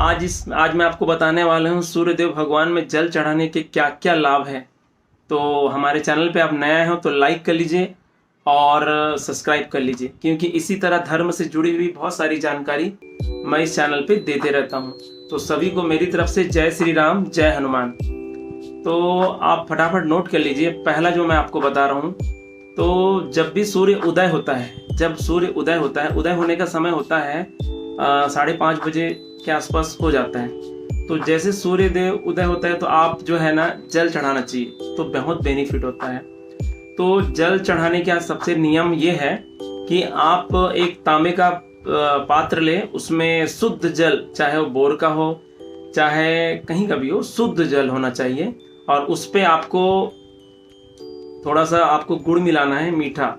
आज मैं आपको बताने वाला हूँ सूर्यदेव भगवान में जल चढ़ाने के क्या क्या लाभ है। तो हमारे चैनल पे आप नया हो तो लाइक कर लीजिए और सब्सक्राइब कर लीजिए, क्योंकि इसी तरह धर्म से जुड़ी हुई बहुत सारी जानकारी मैं इस चैनल पे देते रहता हूँ। तो सभी को मेरी तरफ से जय श्री राम, जय हनुमान। तो आप फटाफट नोट कर लीजिए। पहला जो मैं आपको बता रहा हूँ, तो जब भी सूर्य उदय होता है, जब सूर्य उदय होता है, उदय होने का समय होता है 5:30 बजे के आसपास हो जाता है। तो जैसे सूर्य देव उदय होता है तो आप जो है ना जल चढ़ाना चाहिए, तो बहुत बेनिफिट होता है। तो जल चढ़ाने का सबसे नियम ये है कि आप एक तांबे का पात्र ले, उसमें शुद्ध जल, चाहे वो बोर का हो चाहे कहीं का भी हो, शुद्ध जल होना चाहिए। और उस पे आपको थोड़ा सा आपको गुड़ मिलाना है, मीठा,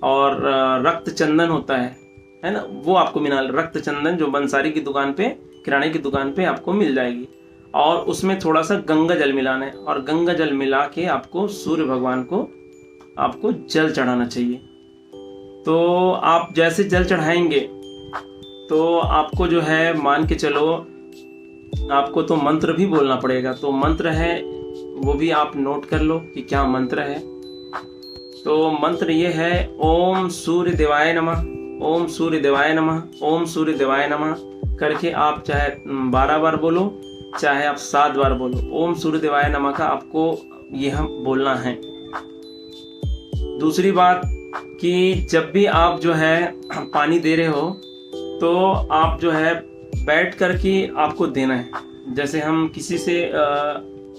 और रक्त चंदन होता है ना, वो आपको मिलाना, रक्त चंदन जो बंसारी की दुकान पे, किराने की दुकान पे आपको मिल जाएगी। और उसमें थोड़ा सा गंगा जल मिलाना है, और गंगा जल मिला के आपको सूर्य भगवान को आपको जल चढ़ाना चाहिए। तो आप जैसे जल चढ़ाएंगे तो आपको जो है, मान के चलो, आपको तो मंत्र भी बोलना पड़ेगा। तो मंत्र है, वो भी आप नोट कर लो कि क्या मंत्र है। तो मंत्र ये है, ओम सूर्य देवाय नमः, ओम सूर्य देवाय नमः, ओम सूर्य देवाय नमः करके आप चाहे 12 बार बोलो, चाहे आप 7 बार बोलो। ओम सूर्य देवाय नमः का आपको यह बोलना है। दूसरी बात कि जब भी आप जो है पानी दे रहे हो तो आप जो है बैठ कर के आपको देना है। जैसे हम किसी से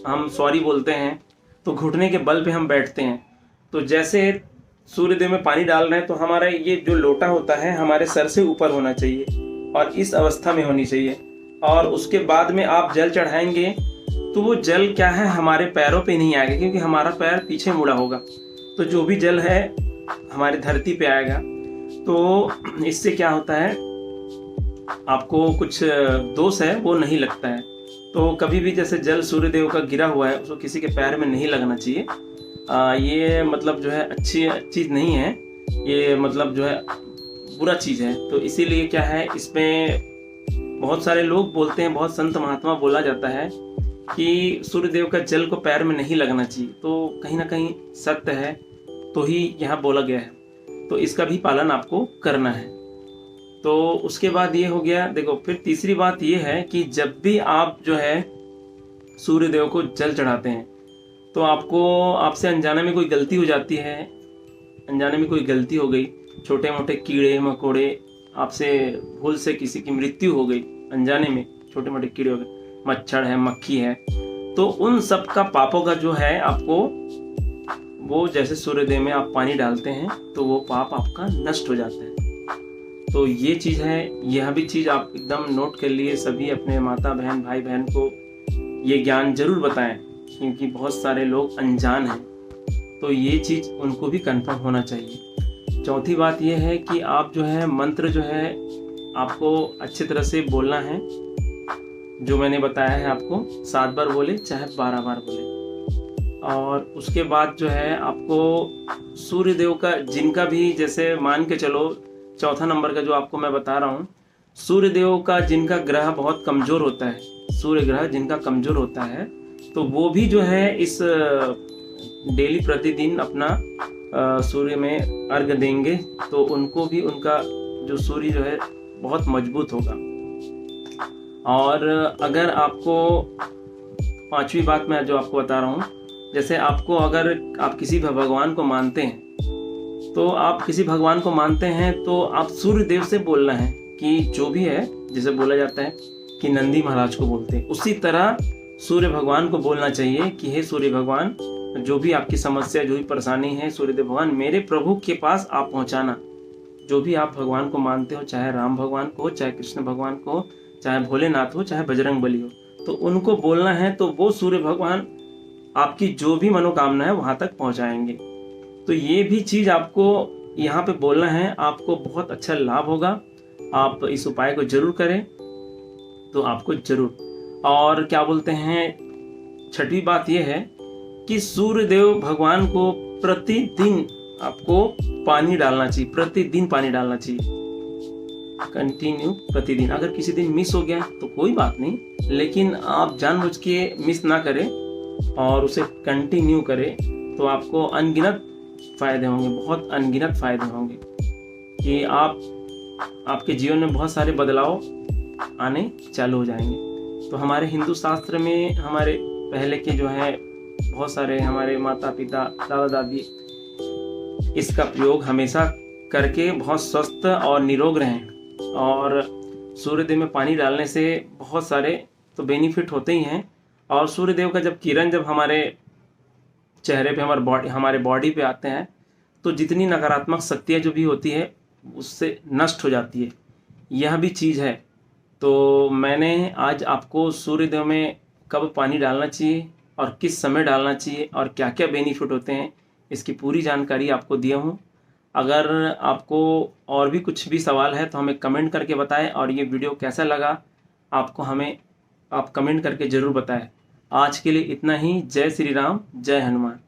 हम सॉरी बोलते हैं तो घुटने के बल पे हम बैठते हैं। तो जैसे सूर्यदेव में पानी डाल रहे हैं तो हमारा ये जो लोटा होता है हमारे सर से ऊपर होना चाहिए और इस अवस्था में होनी चाहिए। और उसके बाद में आप जल चढ़ाएंगे तो वो जल क्या है, हमारे पैरों पे नहीं आएगा, क्योंकि हमारा पैर पीछे मुड़ा होगा। तो जो भी जल है हमारी धरती पे आएगा। तो इससे क्या होता है, आपको कुछ दोष है वो नहीं लगता है। तो कभी भी जैसे जल सूर्यदेव का गिरा हुआ है उसको किसी के पैर में नहीं लगना चाहिए। ये मतलब जो है अच्छी चीज़ नहीं है, ये मतलब जो है बुरा चीज़ है। तो इसीलिए क्या है, इसमें बहुत सारे लोग बोलते हैं, बहुत संत महात्मा बोला जाता है कि सूर्यदेव का जल को पैर में नहीं लगना चाहिए। तो कहीं ना कहीं सत्य है, तो ही यहाँ बोला गया है। तो इसका भी पालन आपको करना है। तो उसके बाद ये हो गया। देखो, फिर तीसरी बात ये है कि जब भी आप जो है सूर्यदेव को जल चढ़ाते हैं तो आपसे अनजाने में कोई गलती हो जाती है, अनजाने में कोई गलती हो गई, छोटे मोटे कीड़े मकोड़े, आपसे भूल से किसी की मृत्यु हो गई, अनजाने में छोटे मोटे कीड़े हो गए, मच्छर है, मक्खी है, तो उन सब का पापों का जो है आपको, वो जैसे सूर्यदेव में आप पानी डालते हैं तो वो पाप आपका नष्ट हो जाता है। तो ये चीज़ है, यह भी चीज़ आप एकदम नोट कर लिए। सभी अपने माता बहन भाई बहन को ये ज्ञान जरूर बताएं, क्योंकि बहुत सारे लोग अनजान हैं। तो ये चीज़ उनको भी कंफर्म होना चाहिए। चौथी बात ये है कि आप जो है मंत्र जो है आपको अच्छी तरह से बोलना है, जो मैंने बताया है आपको। 7 बार बोले चाहे 12 बार बोले। और उसके बाद जो है आपको सूर्यदेव का, जिनका भी जैसे मान के चलो, चौथा नंबर का जो आपको मैं बता रहा हूँ, सूर्यदेव का जिनका ग्रह बहुत कमज़ोर होता है, सूर्य ग्रह जिनका कमज़ोर होता है, तो वो भी जो है इस डेली प्रतिदिन अपना सूर्य में अर्घ देंगे, तो उनको भी उनका जो सूर्य जो है बहुत मजबूत होगा। और अगर आपको पांचवी बात मैं जो आपको बता रहा हूँ, जैसे आपको, अगर आप किसी भगवान को मानते हैं, तो आप किसी भगवान को मानते हैं तो आप सूर्यदेव से बोलना है कि जो भी है, जैसे बोला जाता है कि नंदी महाराज को बोलते हैं, उसी तरह सूर्य भगवान को बोलना चाहिए कि हे सूर्य भगवान, जो भी आपकी समस्या, जो भी परेशानी है, सूर्यदेव भगवान मेरे प्रभु के पास आप पहुंचाना। जो भी आप भगवान को मानते हो, चाहे राम भगवान को, चाहे कृष्ण भगवान को, चाहे भोलेनाथ हो, चाहे बजरंग बली हो, तो उनको बोलना है। तो वो सूर्य भगवान आपकी जो भी मनोकामना है वहां तक पहुंचाएंगे। तो ये भी चीज़ आपको यहाँ पे बोलना है, आपको बहुत अच्छा लाभ होगा। आप इस उपाय को जरूर करें तो आपको जरूर। और क्या बोलते हैं, छठी बात यह है कि सूर्यदेव भगवान को प्रतिदिन आपको पानी डालना चाहिए, प्रतिदिन पानी डालना चाहिए। कंटिन्यू प्रतिदिन। अगर किसी दिन मिस हो गया तो कोई बात नहीं, लेकिन आप जानबूझ के मिस ना करें और उसे कंटिन्यू करें, तो आपको अनगिनत फ़ायदे होंगे, बहुत अनगिनत फ़ायदे होंगे कि आपके जीवन में बहुत सारे बदलाव आने चालू हो जाएंगे। तो हमारे हिंदू शास्त्र में हमारे पहले के जो है बहुत सारे हमारे माता पिता दादा दादी इसका प्रयोग हमेशा करके बहुत स्वस्थ और निरोग रहें। और सूर्यदेव में पानी डालने से बहुत सारे तो बेनिफिट होते ही हैं, और सूर्यदेव का जब किरण जब हमारे चेहरे पे हमारे बॉडी पे आते हैं तो जितनी नकारात्मक शक्तियाँ जो भी होती है उससे नष्ट हो जाती है, यह भी चीज़ है। तो मैंने आज आपको सूर्यदेव में कब पानी डालना चाहिए और किस समय डालना चाहिए और क्या क्या बेनिफिट होते हैं इसकी पूरी जानकारी आपको दिया हूँ। अगर आपको और भी कुछ भी सवाल है तो हमें कमेंट करके बताएं, और ये वीडियो कैसा लगा आपको आप कमेंट करके ज़रूर बताएं। आज के लिए इतना ही। जय श्री राम, जय हनुमान।